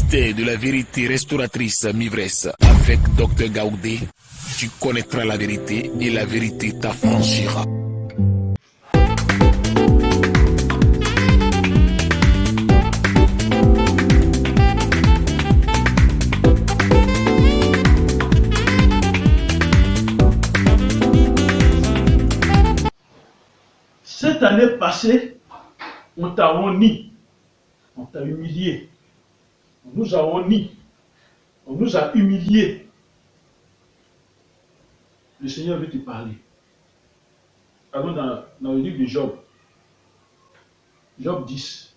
thé de la vérité restauratrice Mivresse avec Dr Gaoudé, tu connaîtras la vérité et la vérité t'affranchira. Cette année passée, on t'a honni, on t'a humilié, on nous a honni, on nous a humiliés. Le Seigneur veut te parler. Allons dans le livre de Job. Job 10.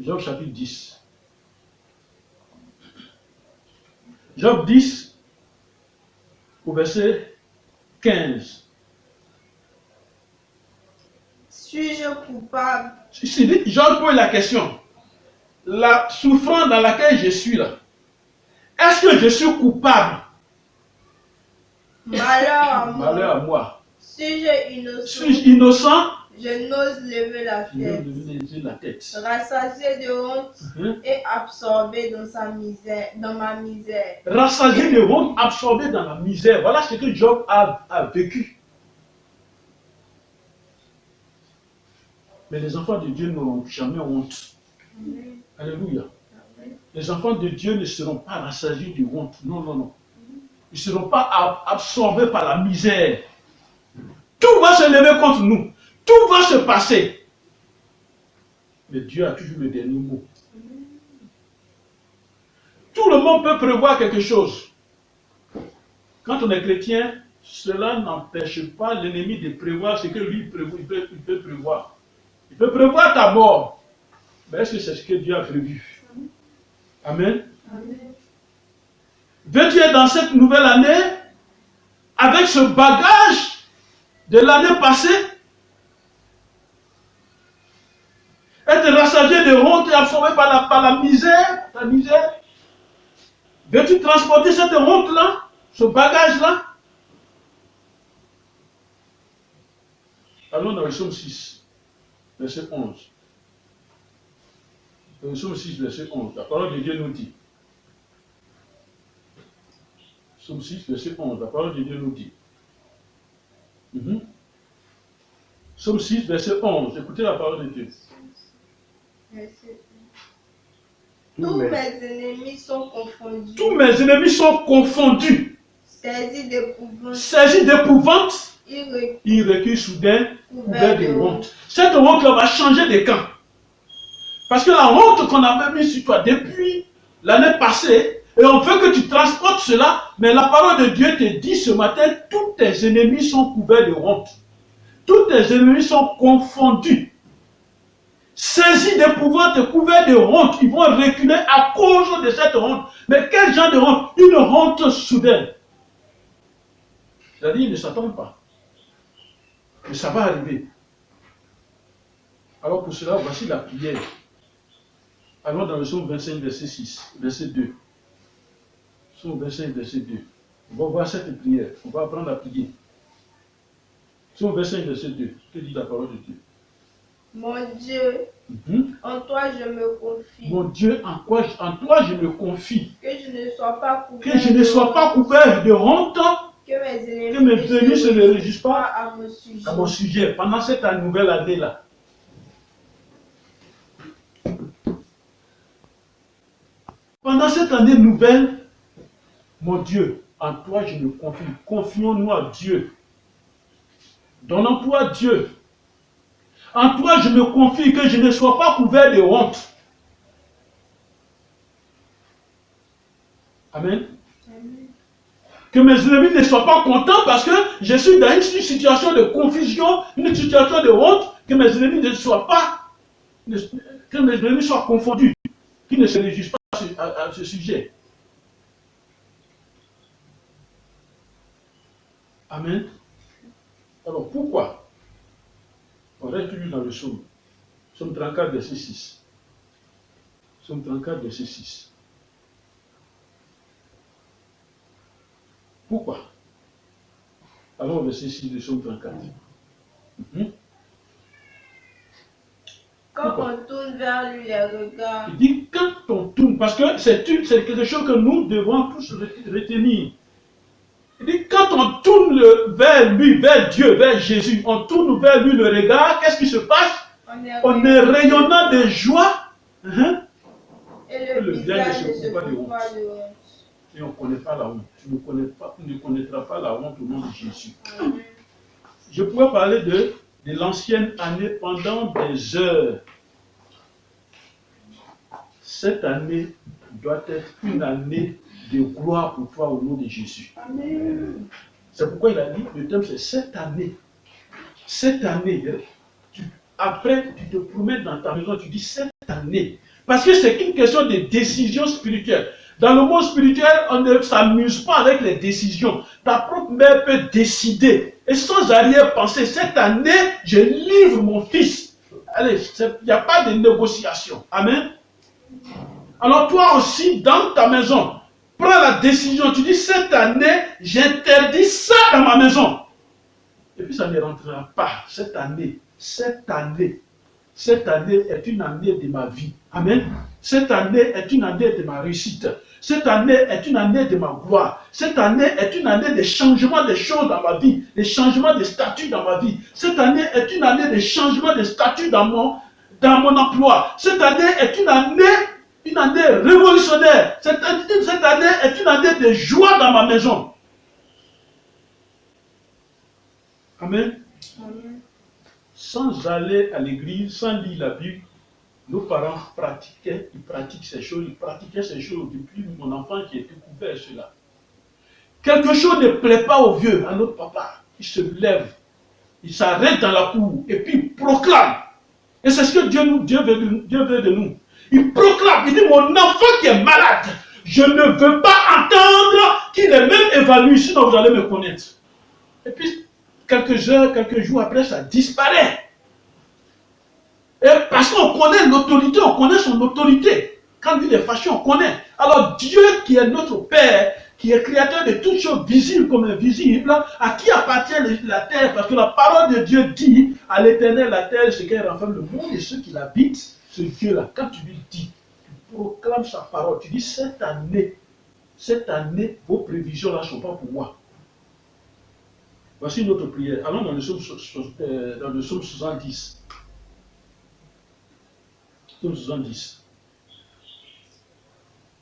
Job chapitre 10. Job 10, au verset 15. Suis-je coupable? Job pose la question. La souffrance dans laquelle je suis là, est-ce que je suis coupable? Malheur à moi. Malheur à moi. Suis-je innocent? Suis-je innocent? Je n'ose lever la tête. Rassasié de honte et absorbé dans ma misère. Rassasié de honte, absorbé dans la misère. Voilà ce que Job a vécu. Mais les enfants de Dieu n'auront jamais honte. Amen. Alléluia. Amen. Les enfants de Dieu ne seront pas rassasiés de honte. Non, non, non. Ils ne seront pas absorbés par la misère. Tout va se lever contre nous. Tout va se passer. Mais Dieu a toujours le dernier mot. Tout le monde peut prévoir quelque chose. Quand on est chrétien, cela n'empêche pas l'ennemi de prévoir ce que lui il peut prévoir. Il peut prévoir ta mort. Mais est-ce que c'est ce que Dieu a prévu? Amen. Amen. Veux-tu être dans cette nouvelle année avec ce bagage de l'année passée? Être rassasié de honte et absorbé par la misère, la misère? Veux-tu transporter cette honte-là, ce bagage-là? Allons dans le psaume 6, verset 11. Le psaume 6, verset 11. La parole de Dieu nous dit. Psaume 6, verset 11. La parole de Dieu nous dit. Psaume 6, verset 11. Écoutez la parole de Dieu. Tous mes ennemis sont confondus. Tous mes ennemis sont confondus. Saisis d'épouvante. Saisis d'épouvante. Ils reculent soudain, couverts de honte. Cette honte-là va changer de camp. Parce que la honte qu'on avait mise sur toi depuis l'année passée, et on veut que tu transportes cela, mais la parole de Dieu te dit ce matin, tous tes ennemis sont couverts de honte. Tous tes ennemis sont confondus. Saisis d'épouvante, couverts de honte, ils vont reculer à cause de cette honte. Mais quel genre de honte? Une honte soudaine. C'est-à-dire, ils ne s'attendent pas. Mais ça va arriver. Alors pour cela, voici la prière. Allons dans le psaume 25, verset 6, verset 2. Psaume 25, verset 2. On va voir cette prière. On va apprendre à prier. Psaume 25, verset 2. Que dit la parole de Dieu? Mon Dieu, en toi je me confie. Mon Dieu, en toi je me confie. Que je ne sois pas couvert. Que je ne sois pas couvert de honte. Que mes ennemis ne se réjouissent pas à mon sujet. Pendant cette nouvelle année-là. Pendant cette année nouvelle, mon Dieu, en toi je me confie. Confions-nous à Dieu. Donnons-toi à Dieu. En toi je me confie que je ne sois pas couvert de honte. Amen. Amen. Que mes ennemis ne soient pas contents parce que je suis dans une situation de confusion, une situation de honte, que mes ennemis ne soient pas, que mes ennemis soient confondus, qu'ils ne se réjouissent pas à ce sujet. Amen. Alors pourquoi? On reste toujours dans le psaume. Psaume 34, verset 6. Psaume 34, verset 6. Pourquoi? Allons au verset 6 de psaume 34. Quand on tourne vers lui les regards. Il dit quand on tourne, parce que c'est quelque chose que nous devons tous retenir. Il dit quand on tourne vers lui, vers Dieu, vers Jésus, on tourne vers lui le regard, qu'est-ce qui se passe? On est rayonnant de joie. Et le visage ne se couvre pas de honte. Et on ne connaît pas la honte. Tu ne connaîtras pas la honte au nom de Jésus. Amen. Je pourrais parler de l'ancienne année pendant des heures. Cette année doit être une année de gloire pour toi au nom de Jésus. Amen. C'est pourquoi il a dit, le thème c'est cette année. Cette année, après tu te promènes dans ta maison, tu dis cette année. Parce que c'est une question de décision spirituelle. Dans le monde spirituel, on ne s'amuse pas avec les décisions. Ta propre mère peut décider. Et sans arrière-pensée, cette année, je livre mon fils. Allez, il n'y a pas de négociation. Amen. Alors toi aussi, dans ta maison, prends la décision. Tu dis, cette année, j'interdis ça dans ma maison. Et puis ça ne rentrera pas. Cette année est une année de ma vie. Amen. Cette année est une année de ma réussite. Cette année est une année de ma gloire. Cette année est une année de changement des choses dans ma vie, de changement de statut dans ma vie. Cette année est une année de changement de statut dans mon emploi. Cette année est une année révolutionnaire. Cette année est une année de joie dans ma maison. Amen. Amen. Sans aller à l'église, sans lire la Bible, nos parents pratiquaient ces choses depuis mon enfant qui était couvert cela. Quelque chose ne plaît pas au vieux, à notre papa. Il se lève, il s'arrête dans la cour et puis il proclame. Et c'est ce que Dieu veut de nous. Il proclame, il dit, mon enfant qui est malade, je ne veux pas entendre qu'il est même évanoui, sinon vous allez me connaître. Et puis, quelques heures, quelques jours après, ça disparaît. Et parce qu'on connaît l'autorité, on connaît son autorité. Quand il est fâché, on connaît. Alors Dieu qui est notre Père, qui est créateur de toutes choses visibles comme invisibles, à qui appartient la terre, parce que la parole de Dieu dit à l'Éternel, la terre, c'est qu'elle renferme le monde et ceux qui l'habitent, ce Dieu-là. Quand tu lui dis, tu proclames sa parole, tu dis cette année, vos prévisions là ne sont pas pour moi. Voici notre prière. Allons dans le psaume 70. Psaume 70.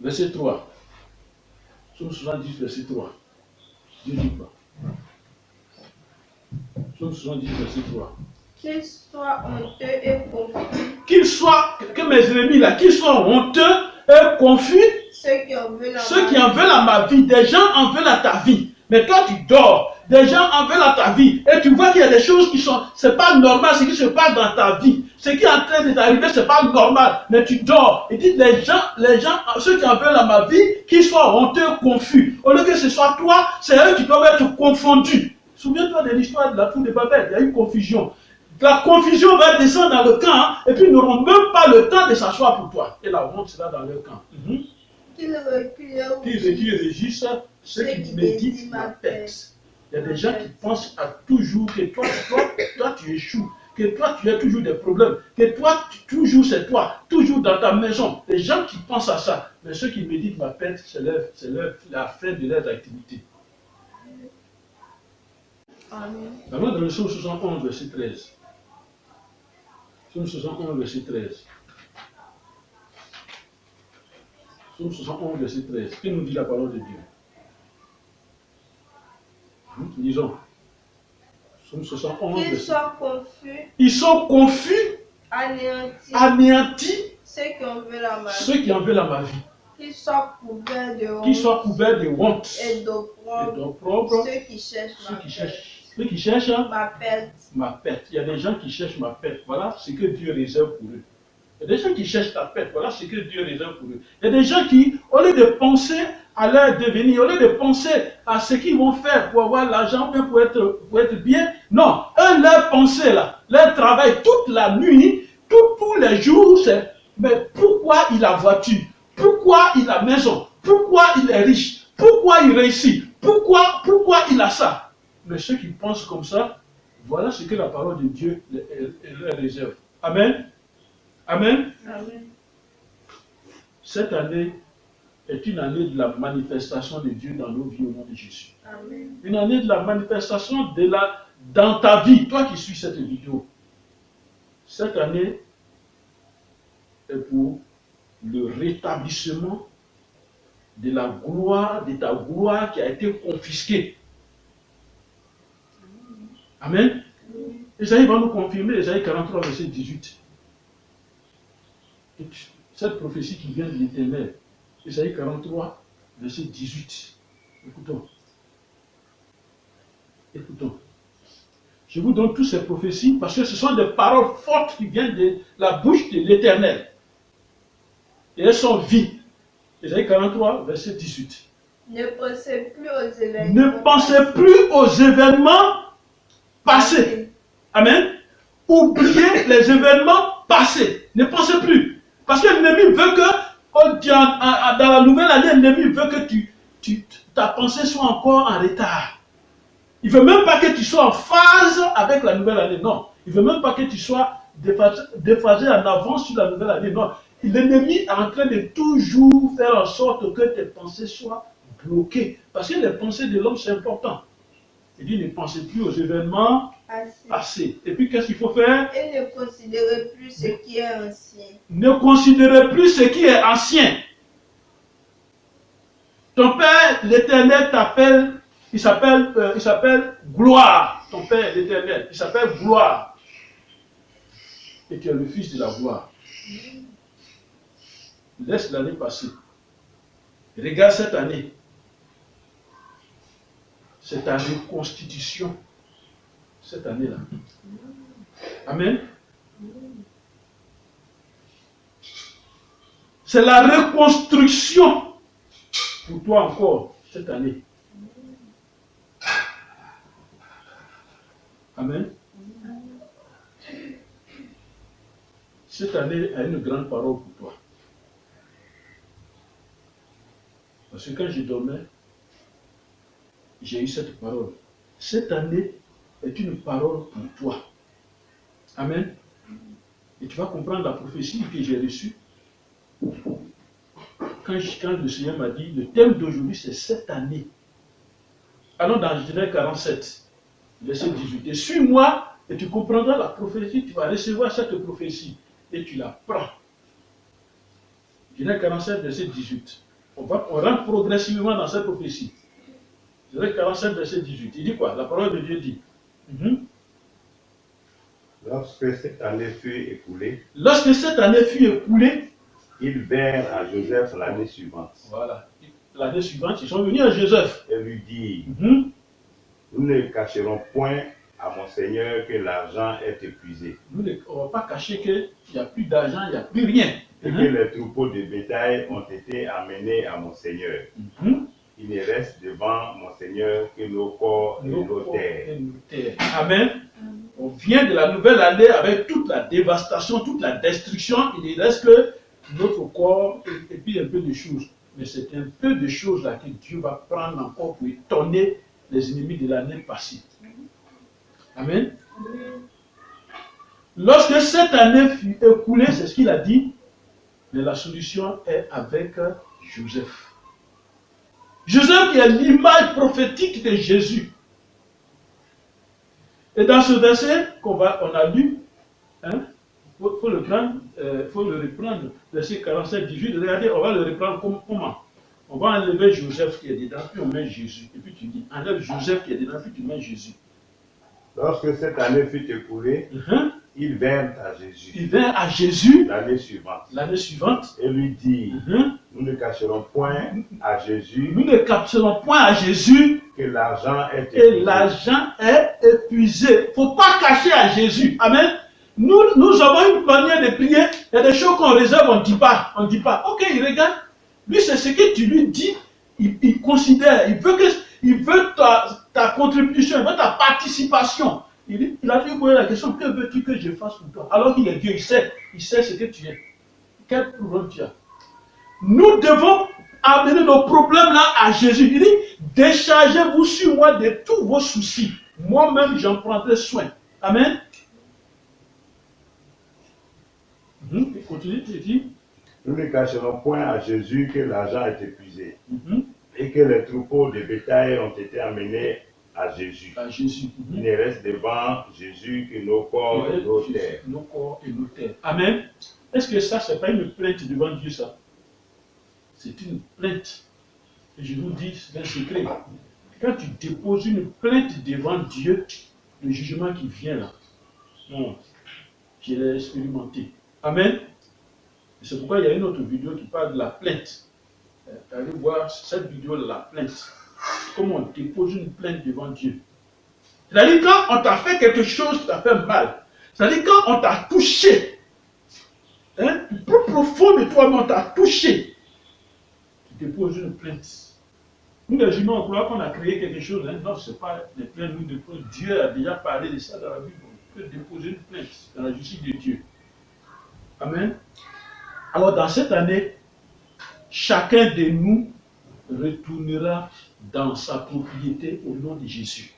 Verset 3. Psaume 70, verset 3. Dieu dit quoi? Psaume 70, verset 3. Qu'il soit honteux et confus. Que mes ennemis là, qu'ils soient honteux et confus. Ceux qui en veulent à ma vie. Des gens en veulent à ta vie. Mais toi tu dors. Des gens en veulent à ta vie. Et tu vois qu'il y a des choses qui sont, c'est pas normal, ce qui se passe dans ta vie. Ce qui est en train de t'arriver, c'est pas normal. Mais tu dors. Et dis, les gens, ceux qui en veulent à ma vie, qu'ils soient honteux, confus. Au lieu que ce soit toi, c'est eux qui doivent être confondus. Souviens-toi de l'histoire de la tour de Babel. Il y a eu confusion. La confusion va descendre dans le camp, et puis ils n'auront même pas le temps de s'asseoir pour toi. Et la honte sera dans leur camp. Qu'ils reculent et régissent ceux qui méditent ma tête. Il y a des gens qui pensent à toujours que toi tu échoues, que toi tu as toujours des problèmes, que toi toujours c'est toi, toujours dans ta maison. Les gens qui pensent à ça, mais ceux qui méditent ma tête, c'est la fin de leurs activités. Amen. D'abord dans le psaume 71, verset 13. Psaume 71, verset 13. Psaume 71, verset 13. Que nous dit la parole de Dieu? Lisons. Psaume 71. Qu'ils soient confus. Ils sont confus. Anéantis. Ceux qui en veulent à ma vie. Ceux qui en veulent à ma vie. Qu'ils soient couverts de honte. Qu'ils soient couverts de honte. Et d'opprobre. Ceux qui cherchent ma perte. Il y a des gens qui cherchent ma perte. Voilà ce que Dieu réserve pour eux. Il y a des gens qui cherchent ta perte. Voilà ce que Dieu réserve pour eux. Il y a des gens qui, au lieu de penser à leur devenir, au lieu de penser à ce qu'ils vont faire pour avoir l'argent, pour être bien, non, eux, leur pensée là, leur travail toute la nuit, tous les jours, c'est mais pourquoi il a voiture? Pourquoi il a maison? Pourquoi il est riche? Pourquoi il réussit? Pourquoi il a ça? Mais ceux qui pensent comme ça, voilà ce que la parole de Dieu leur réserve. Amen. Amen. Amen. Cette année est une année de la manifestation de Dieu dans nos vies au nom de Jésus. Amen. Une année de la manifestation dans ta vie, toi qui suis cette vidéo. Cette année est pour le rétablissement de la gloire, de ta gloire qui a été confisquée. Amen. Esaïe va nous confirmer, Esaïe 43, verset 18. Cette prophétie qui vient de l'Éternel. Esaïe 43, verset 18. Écoutons. Écoutons. Je vous donne toutes ces prophéties parce que ce sont des paroles fortes qui viennent de la bouche de l'Éternel. Et elles sont vies. Esaïe 43, verset 18. Ne pensez plus aux événements. Ne pensez plus aux événements passés. Amen. Oubliez les événements passés. Ne pensez plus. Parce que l'ennemi veut que, dans la nouvelle année, l'ennemi veut que ta pensée soit encore en retard. Il ne veut même pas que tu sois en phase avec la nouvelle année. Non. Il ne veut même pas que tu sois déphasé en avance sur la nouvelle année. Non. L'ennemi est en train de toujours faire en sorte que tes pensées soient bloquées. Parce que les pensées de l'homme, c'est important. Il dit, ne pensez plus aux événements passés. Et puis, qu'est-ce qu'il faut faire? Et ne considérez plus ce qui est ancien. Ne considérez plus ce qui est ancien. Ton Père, l'Éternel, t'appelle, il s'appelle gloire. Ton Père, l'Éternel, il s'appelle gloire. Et tu es le fils de la gloire. Laisse l'année passer. Regarde cette année. C'est ta reconstitution. Cette année-là. Amen. C'est la reconstruction pour toi encore cette année. Amen. Cette année a une grande parole pour toi. Parce que quand je dormais, j'ai eu cette parole. Cette année est une parole pour toi. Amen. Et tu vas comprendre la prophétie que j'ai reçue. Quand le Seigneur m'a dit, le thème d'aujourd'hui c'est cette année. Allons dans Genèse 47, verset 18. Et suis-moi et tu comprendras la prophétie, tu vas recevoir cette prophétie et tu la prends. Genèse 47, verset 18. On rentre progressivement dans cette prophétie. Genèse 47, verset 18. Il dit quoi? La parole de Dieu dit. Lorsque cette année fut écoulée, ils vinrent à Joseph l'année suivante. Voilà. L'année suivante, ils sont venus à Joseph. Et lui dirent, nous ne cacherons point à mon Seigneur que l'argent est épuisé. On ne va pas cacher qu'il n'y a plus d'argent, il n'y a plus rien. Et que les troupeaux de bétail ont été amenés à mon Seigneur. Il ne reste devant mon Seigneur que nos corps et nos terres. Amen. On vient de la nouvelle année avec toute la dévastation, toute la destruction. Il ne reste que notre corps et puis un peu de choses. Mais c'est un peu de choses là que Dieu va prendre encore pour étonner les ennemis de l'année passée. Amen. Lorsque cette année fut écoulée, c'est ce qu'il a dit, mais la solution est avec Joseph. Joseph qui est l'image prophétique de Jésus. Et dans ce verset qu'on a lu, faut le prendre, faut le reprendre, verset 47, 18, regardez, on va le reprendre comment? On va enlever Joseph qui est dedans, puis on met Jésus. Et puis tu dis, enlève Joseph qui est dedans, puis tu mets Jésus. Lorsque cette année fut écoulée, ils vinrent à Jésus. Il vint à Jésus l'année suivante. Et lui dit, nous ne cacherons point à Jésus. Nous ne cacherons point à Jésus que l'argent est épuisé. Et l'argent est épuisé. Il ne faut pas cacher à Jésus. Amen. Nous avons une manière de prier. Il y a des choses qu'on réserve, on ne dit pas. On ne dit pas. Ok, il regarde. Lui, c'est ce que tu lui dis. Il considère. Il veut ta contribution. Il veut ta participation. Il a dû poser la question, que veux-tu que je fasse pour toi? Alors qu'il est Dieu, il sait ce que tu es. Quel problème tu as? Nous devons amener nos problèmes là à Jésus. Il dit, déchargez-vous sur moi de tous vos soucis. Moi-même, j'en prendrai soin. Amen. Continue, tu dis. Nous ne cacherons point à Jésus que l'argent est épuisé et que les troupeaux de bétail ont été amenés à Jésus. Il ne reste devant Jésus que nos corps et nos terres. Nos corps et nos terres. Amen. Est-ce que ça, c'est pas une plainte devant Dieu, ça? C'est une plainte. Et je vous dis, c'est un secret. Quand tu déposes une plainte devant Dieu, le jugement qui vient là, non, je l'ai expérimenté. Amen. C'est pourquoi il y a une autre vidéo qui parle de la plainte. Allez voir cette vidéo de la plainte. Comment on dépose une plainte devant Dieu. C'est-à-dire quand on t'a fait quelque chose qui t'a fait mal. C'est-à-dire quand on t'a touché. Hein, plus profond de toi, on t'a touché. Tu déposes une plainte. Nous les humains, on croit qu'on a créé quelque chose. Hein. Non, ce n'est pas des plaintes. Dieu a déjà parlé de ça dans la Bible. On peut déposer une plainte dans la justice de Dieu. Amen. Alors dans cette année, chacun de nous retournera dans sa propriété au nom de Jésus.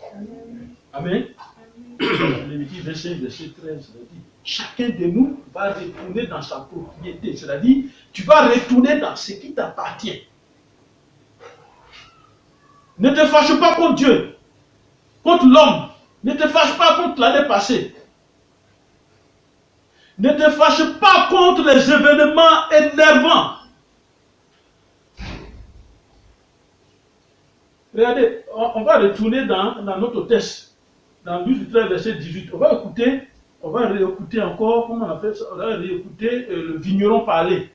Amen. Lévitique 25, verset 13, dit, chacun de nous va retourner dans sa propriété. C'est-à-dire, tu vas retourner dans ce qui t'appartient. Ne te fâche pas contre Dieu, contre l'homme. Ne te fâche pas contre l'année passée. Ne te fâche pas contre les événements énervants. Regardez, on va retourner dans notre texte, dans Luc 13, verset 18. On va réécouter encore, comment on appelle ça? On va réécouter le vigneron parler.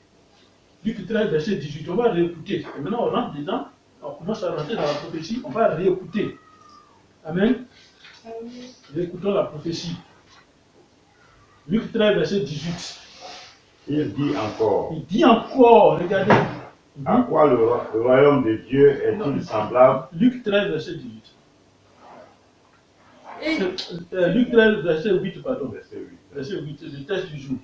Luc 13, verset 18. On va réécouter. Et maintenant, on rentre dedans, on commence à rentrer dans la prophétie. On va réécouter. Amen. Réécoutons la prophétie. Luc 13, verset 18. Il dit encore, regardez. À quoi le royaume de Dieu est-il semblable? Luc 13, verset 18. Luc 13, verset 8, pardon. Verset 8, le texte du jour.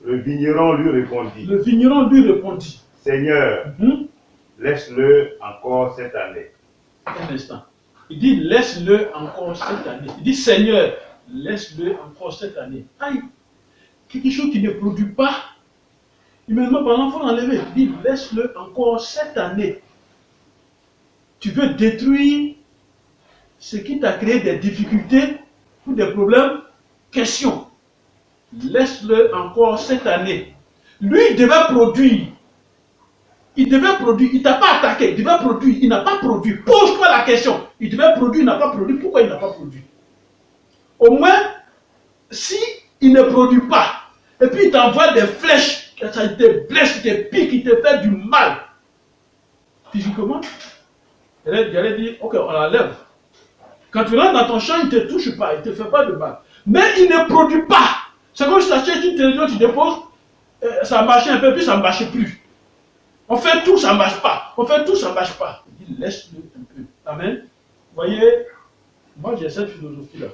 Le vigneron lui répondit. Seigneur, laisse-le encore cette année. Un instant. Il dit, laisse-le encore cette année. Il dit, Seigneur, laisse-le encore cette année. Aïe, quelque chose qui ne produit pas. Immédiatement, par exemple, il faut l'enlever. Il dit, laisse-le encore cette année. Tu veux détruire ce qui t'a créé des difficultés ou des problèmes? Question. Laisse-le encore cette année. Lui, il devait produire. Il ne t'a pas attaqué, il devait produire, il n'a pas produit. Pose-toi la question. Il devait produire, il n'a pas produit. Pourquoi il n'a pas produit? Au moins, si il ne produit pas, et puis il t'envoie des flèches, ça te blesse, qui te pique, qui te fait du mal. Physiquement, j'allais dire, ok, on l'enlève. Quand tu rentres dans ton champ, il ne te touche pas, il ne te fait pas de mal. Mais il ne produit pas. C'est comme si tu achètes une télévision, tu déposes, ça marche un peu, puis ça ne marche plus. On fait tout, ça ne marche pas. On fait tout, ça ne marche pas. Il dit, laisse-le un peu. Amen. Vous voyez, moi j'ai cette philosophie-là.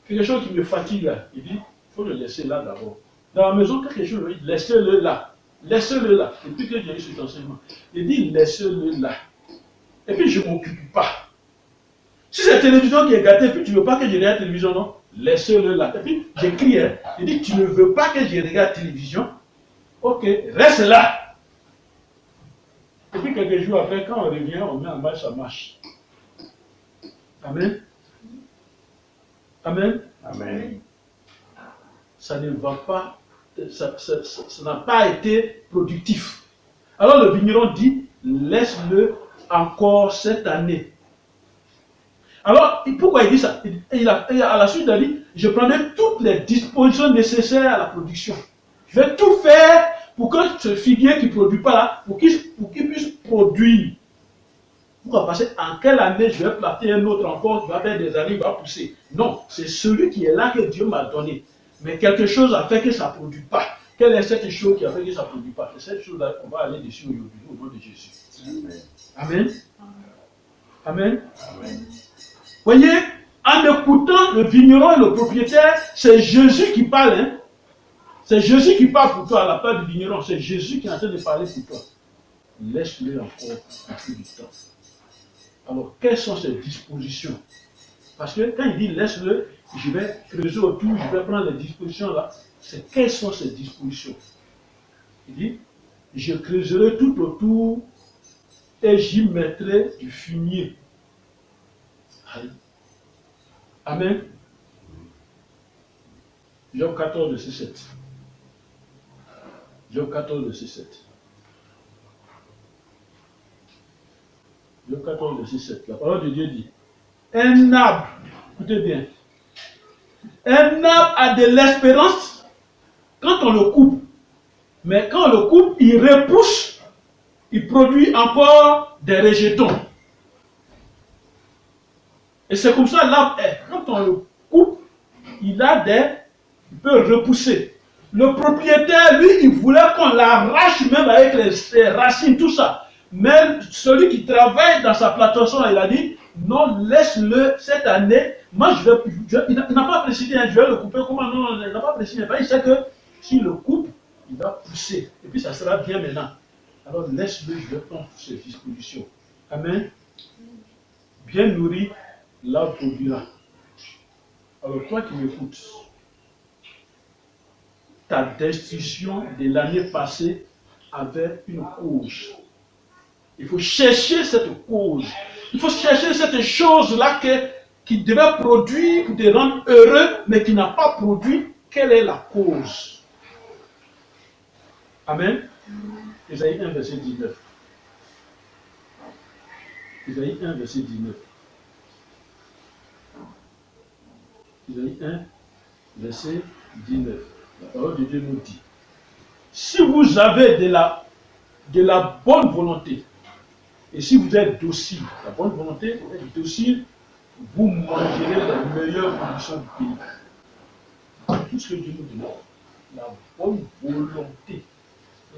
Quelque chose qui me fatigue là. Il dit, il faut le laisser là d'abord. Dans la maison, quelque chose, il dit, laissez-le là. Laissez-le là. Et puis que j'ai eu cet enseignement. Il dit, laissez-le là. Et puis je ne m'occupe pas. Si c'est la télévision qui est gâtée, puis tu ne veux pas que je regarde la télévision, non? Laissez-le là. Et puis j'écris, hein. Il dit, tu ne veux pas que je regarde la télévision? Ok, reste là. Et puis quelques jours après, quand on revient, on met en marche, ça marche. Amen. Amen. Amen. Ça ne va pas, ça n'a pas été productif. Alors le vigneron dit, laisse-le encore cette année. Alors, pourquoi il dit ça? À la suite, il a dit, je prendrai toutes les dispositions nécessaires à la production. Je vais tout faire pour que ce figuier qui ne produit pas là, pour qu'il puisse produire. Pourquoi? Parce qu'en quelle année je vais planter un autre encore, qui va faire des années, il va pousser. Non, c'est celui qui est là que Dieu m'a donné. Mais quelque chose a fait que ça ne produit pas. Quelle est cette chose qui a fait que ça ne produit pas? C'est cette chose-là qu'on va aller dessus aujourd'hui, au nom de Jésus. Amen. Amen. Amen. Voyez, en écoutant le vigneron et le propriétaire, c'est Jésus qui parle. Hein? C'est Jésus qui parle pour toi à la part du vigneron. C'est Jésus qui est en train de parler pour toi. Laisse-le encore un peu du temps. Alors, quelles sont ces dispositions? Parce que quand il dit laisse-le, je vais creuser autour, je vais prendre les dispositions là. C'est quelles sont ces dispositions? Il dit, je creuserai tout autour et j'y mettrai du fumier. Amen. Job 14, verset 7. Job 14, verset 7. Job 14, verset 7. La parole de Dieu dit, un arbre, écoutez bien, un arbre a de l'espérance quand on le coupe. Mais quand on le coupe, il repousse, il produit encore des rejetons. Et c'est comme ça l'arbre est. Quand on le coupe, il peut repousser. Le propriétaire, lui, il voulait qu'on l'arrache même avec ses racines, tout ça. Mais celui qui travaille dans sa plantation, il a dit, non, laisse-le cette année. Moi, il n'a pas précisé, je vais le couper. Comment? Non, il n'a pas précisé. Il sait que s'il le coupe, il va pousser. Et puis ça sera bien maintenant. Alors laisse-le, je vais prendre toutes ces dispositions. Amen. Bien nourri, l'arbre produira. Alors toi qui m'écoutes, ta destruction de l'année passée avait une cause. Il faut chercher cette cause. Il faut chercher cette chose-là qui devait produire pour te rendre heureux, mais qui n'a pas produit. Quelle est la cause? Amen. Isaïe 1, verset 19. Isaïe 1, verset 19. Isaïe 1, verset 19. La parole de Dieu nous dit, si vous avez de la bonne volonté, et si vous êtes docile, la bonne volonté, vous êtes docile, vous mangerez les meilleures conditions du pays. Tout ce que Dieu nous demande, la bonne volonté,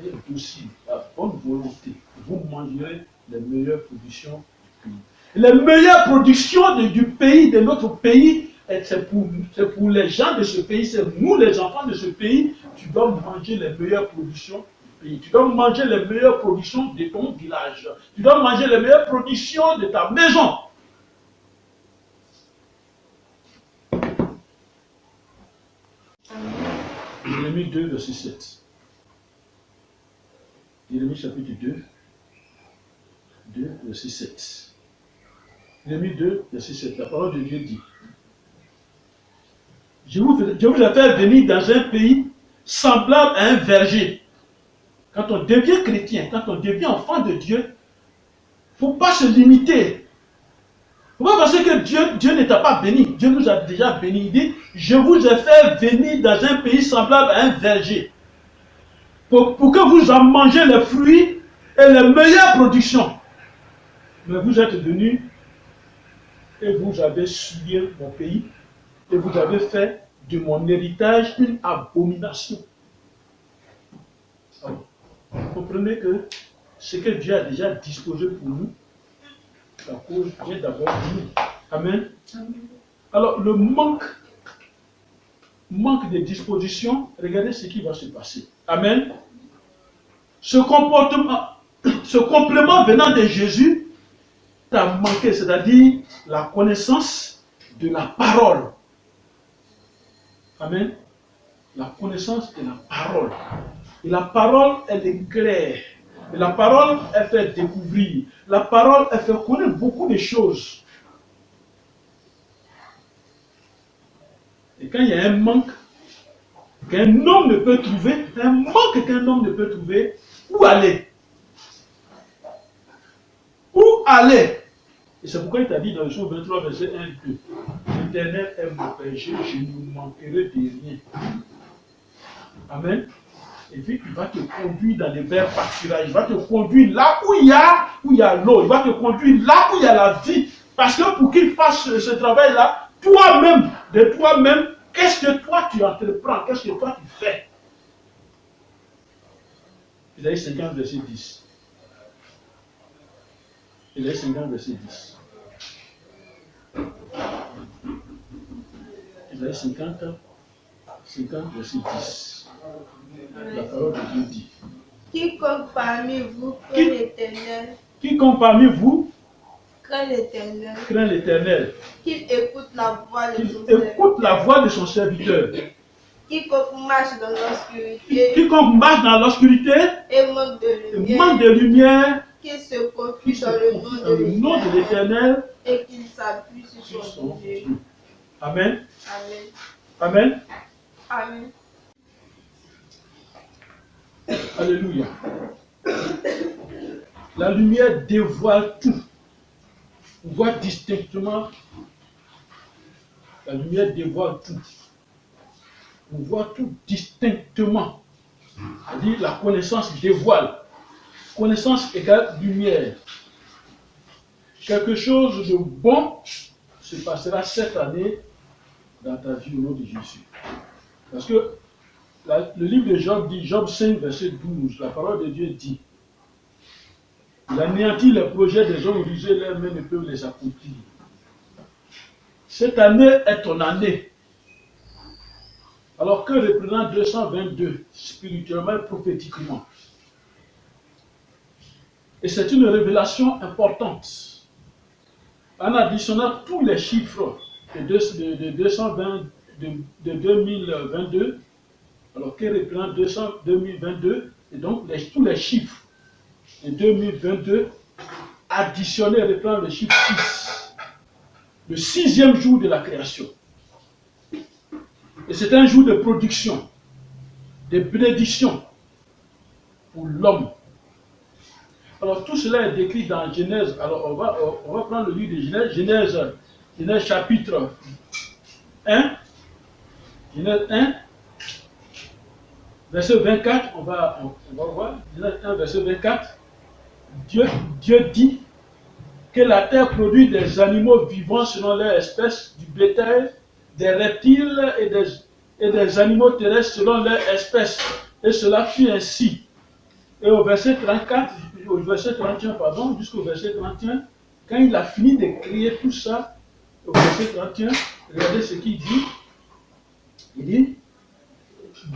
et docile, la bonne volonté, vous mangerez les meilleures productions du pays. Les meilleures productions du pays, de notre pays, c'est pour les gens de ce pays, c'est nous les enfants de ce pays, tu dois manger les meilleures productions du pays. Tu dois manger les meilleures productions de ton village. Tu dois manger les meilleures productions de ta maison. Jérémie 2, verset 7. Jérémie chapitre 2, verset 7. Jérémie 2, verset 7. La parole de Dieu dit, je vous ai fait venir dans un pays semblable à un verger. Quand on devient chrétien, quand on devient enfant de Dieu, il ne faut pas se limiter. Il ne faut pas penser que Dieu ne t'a pas béni. Dieu nous a déjà bénis. Il dit, je vous ai fait venir dans un pays semblable à un verger. Pour que vous en mangez les fruits et les meilleures productions. Mais vous êtes venus et vous avez souillé mon pays. Et vous avez fait de mon héritage une abomination. Alors, vous comprenez que ce que Dieu a déjà disposé pour nous, la cause vient d'abord de nous. Amen. Alors, le manque de disposition, regardez ce qui va se passer. Amen. Ce complément venant de Jésus t'a manqué, c'est-à-dire la connaissance de la parole. Amen. La connaissance de la parole. Et la parole, elle est claire. Et la parole, elle fait découvrir. La parole, elle fait connaître beaucoup de choses. Et quand il y a un manque qu'un homme ne peut trouver, un manque qu'un homme ne peut trouver, où aller? Où aller? Et c'est pourquoi il t'a dit dans le Psaume 23, verset 1 et 2, l'Éternel est mon péché, je ne manquerai de rien. Amen. Et puis il va te conduire dans les verts pâturages, il va te conduire là où il y a l'eau, il va te conduire là où il y a la vie. Parce que pour qu'il fasse ce travail-là, toi-même, de toi-même, qu'est-ce que toi tu entreprends, qu'est-ce que toi tu fais? Isaïe 50, verset 10. Isaïe 50, verset 10. Isaïe 50, verset 10. La parole de Dieu dit. Quiconque parmi vous craint l'Éternel. Quiconque parmi vous Crains l'Éternel. Crains l'Éternel. Qu'il écoute la voix de son Écoute serviteur. la voix de son serviteur. Quiconque marche dans l'obscurité. Quiconque marche dans l'obscurité Et manque de lumière. manque de lumière. Qu'il se confie dans le nom de l'Éternel. Et qu'il s'appuie sur son Dieu. Amen. Amen. Amen. Amen. Alléluia. La lumière dévoile tout. On voit distinctement. La lumière dévoile tout. On voit tout distinctement. C'est-à-dire la connaissance dévoile. Connaissance égale lumière. Quelque chose de bon se passera cette année dans ta vie au nom de Jésus. Parce que le livre de Job dit, Job 5, verset 12, la parole de Dieu dit, il anéantit les projets des hommes rusés, leurs mains ne peuvent les accomplir. Cette année est ton année. Alors que représente 222 spirituellement et prophétiquement? Et c'est une révélation importante. En additionnant tous les chiffres de 220 de 2022, alors que représente 2022, et donc tous les chiffres de 2022 additionnés reprend le chiffre 6, le 6e jour de la création. Et c'est un jour de production, de bénédiction pour l'homme. Alors tout cela est décrit dans Genèse. Alors on va prendre le livre de Genèse, Genèse chapitre 1, Genèse 1, verset 24, on va voir, Genèse 1, verset 24. Dieu dit que la terre produit des animaux vivants selon leur espèce, du bétail, des reptiles et des animaux terrestres selon leur espèce. Et cela fut ainsi. Et au verset 34, au verset 31, pardon, jusqu'au verset 31, quand il a fini de créer tout ça, au verset 31, regardez ce qu'il dit. Il dit,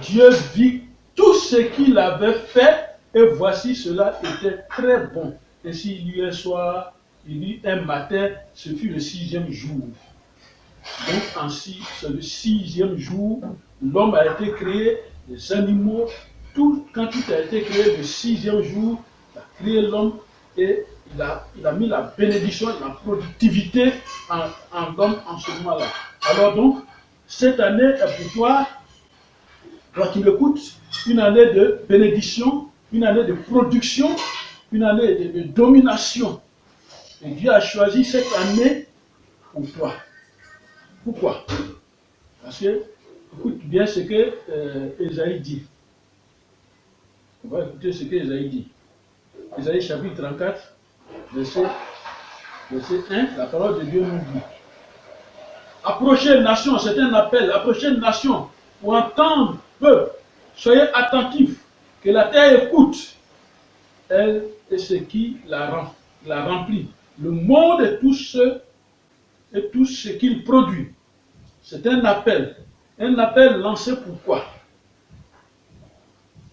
Dieu vit tout ce qu'il avait fait, et voici cela était très bon. Ainsi, hier soir, il dit un matin, ce fut le 6e jour. Donc, ainsi, c'est le 6e jour, l'homme a été créé, les animaux, quand tout a été créé le 6e jour, il a créé l'homme et il a mis la bénédiction, la productivité en l'homme en ce moment-là. Alors donc, cette année est pour toi, toi qui m'écoutes, une année de bénédiction, une année de production, une année de domination. Et Dieu a choisi cette année pour toi. Pourquoi? Parce que, écoute bien ce que Ésaïe dit. On va écouter ce que Ésaïe dit. Ésaïe chapitre 34, verset 1, la parole de Dieu nous dit. Approchez nation, c'est un appel, approchez nation pour entendre peuple. Soyez attentifs, que la terre écoute. Elle est ce qui la remplit. Le monde et tout ce qu'il produit. C'est un appel lancé pourquoi?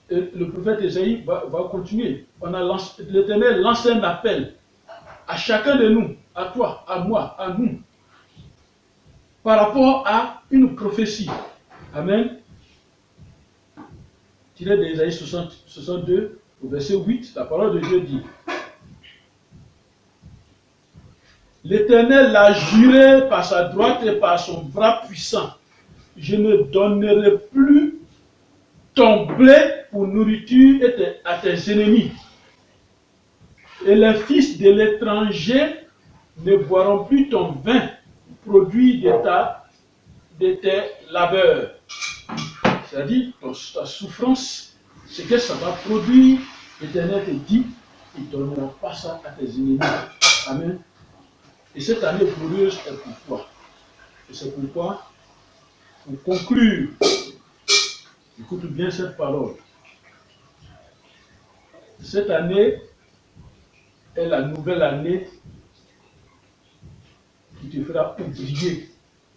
Et le prophète Ésaïe va continuer. L'Éternel lance un appel à chacun de nous, à toi, à moi, à nous, par rapport à une prophétie. Amen. Tiré d'Ésaïe 62, au verset 8, la parole de Dieu dit, l'Éternel l'a juré par sa droite et par son bras puissant. Je ne donnerai plus ton blé pour nourriture à tes ennemis. Et les fils de l'étranger ne boiront plus ton vin, produit de tes labeurs. C'est-à-dire, ta souffrance, ce que ça va produire, l'Éternel te dit, il ne donnera pas ça à tes ennemis. Amen. Et cette année glorieuse est pour toi. Et c'est pourquoi, pour conclure, écoute bien cette parole. Cette année est la nouvelle année qui te fera oublier.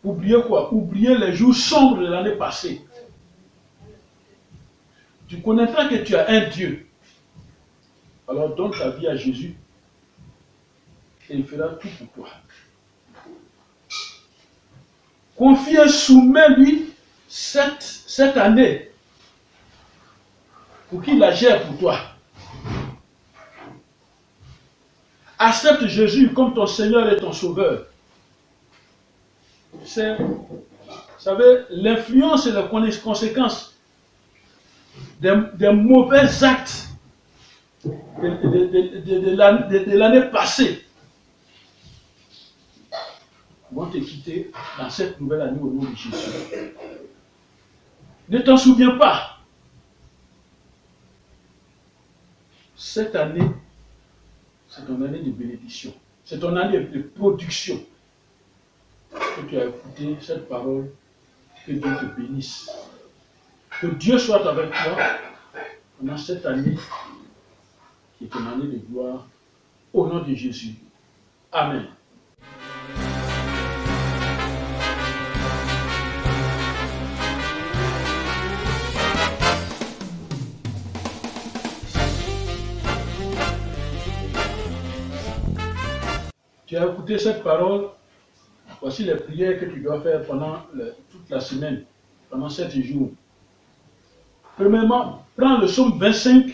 Oublier quoi? Oublier les jours sombres de l'année passée. Tu connaîtras que tu as un Dieu. Alors donne ta vie à Jésus. et il fera tout pour toi. Confie, soumets-lui cette année pour qu'il la gère pour toi. Accepte Jésus comme ton Seigneur et ton Sauveur. C'est, vous savez, l'influence et les conséquences des mauvais actes de l'année passée vont te quitter dans cette nouvelle année au nom de Jésus. Ne t'en souviens pas. Cette année, c'est ton année de bénédiction. C'est ton année de production. Que tu as écouté cette parole, que Dieu te bénisse. Que Dieu soit avec toi pendant cette année qui est ton année de gloire. Au nom de Jésus. Amen. Tu as écouté cette parole. Voici les prières que tu dois faire pendant toute la semaine, pendant 7 jours. Premièrement, prends le psaume 25,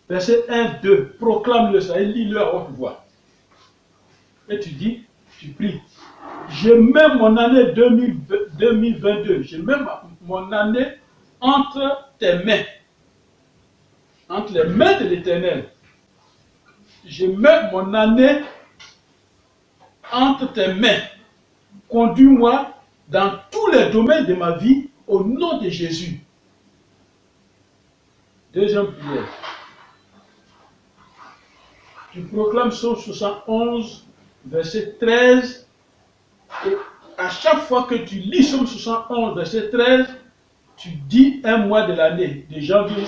verset 1, 2, proclame-le ça et lis-le à haute voix. Et tu dis, tu pries. Je mets mon année 2022, je mets mon année entre tes mains, entre les mains de l'Éternel. Je mets mon année entre tes mains. Conduis-moi dans tous les domaines de ma vie au nom de Jésus. Deuxième prière. Tu proclames Psaume 71, verset 13. Et à chaque fois que tu lis Psaume 71, verset 13, tu dis un mois de l'année, de janvier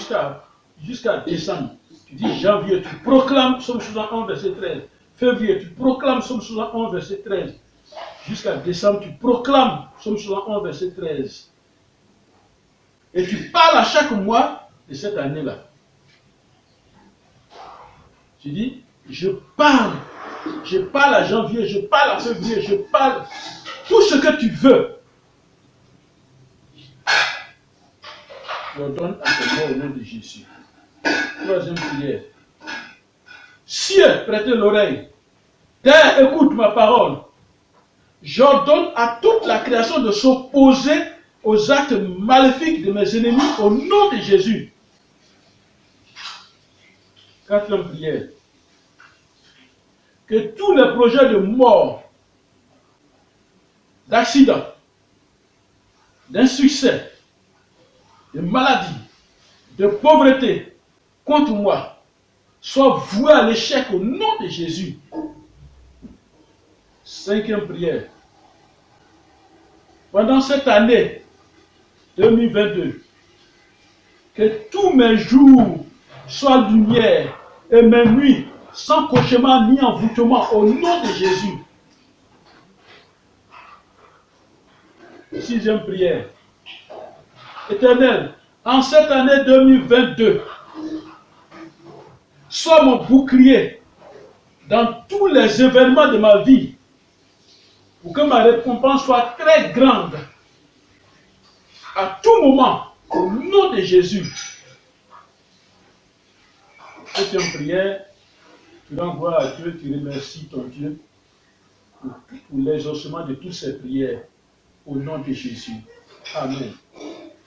jusqu'à décembre. Tu dis janvier, tu proclames Psaume 71, verset 13. Février, tu proclames Psaume 71, verset 13. Jusqu'à décembre, tu proclames Psaume 71, verset 13. Et tu parles à chaque mois de cette année-là. Tu dis, je parle à janvier, je parle à février, je parle tout ce que tu veux. Je ordonne à tes mots au nom de Jésus. Troisième prière. Ciel, prêtez l'oreille. Terre, écoute ma parole. J'ordonne à toute la création de s'opposer aux actes maléfiques de mes ennemis au nom de Jésus. Quatrième prière. Que tous les projets de mort, d'accident, d'insuccès, de maladie, de pauvreté contre moi soient voués à l'échec au nom de Jésus. Cinquième prière. Pendant cette année 2022, que tous mes jours soient lumière et mes nuits sans cauchemar ni envoûtement au nom de Jésus. Sixième prière. Éternel, en cette année 2022, sois mon bouclier dans tous les événements de ma vie pour que ma récompense soit très grande à tout moment au nom de Jésus. Septième prière, tu rends gloire à Dieu, tu remercies ton Dieu pour l'exaucement de toutes ces prières au nom de Jésus. Amen.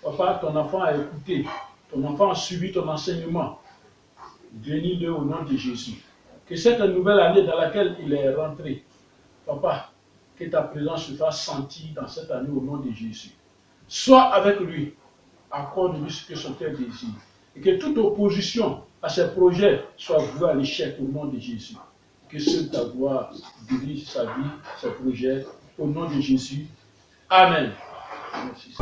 Papa, ton enfant a écouté, ton enfant a suivi ton enseignement. Bénis-le au nom de Jésus. Que cette nouvelle année dans laquelle il est rentré, Papa, que ta présence se fasse sentir dans cette année au nom de Jésus. Sois avec lui, accorde-lui ce que son cœur désire. Et que toute opposition à ses projets soit vouée à l'échec au nom de Jésus. Que seule ta gloire dirige sa vie, ses projets, au nom de Jésus. Amen. Merci.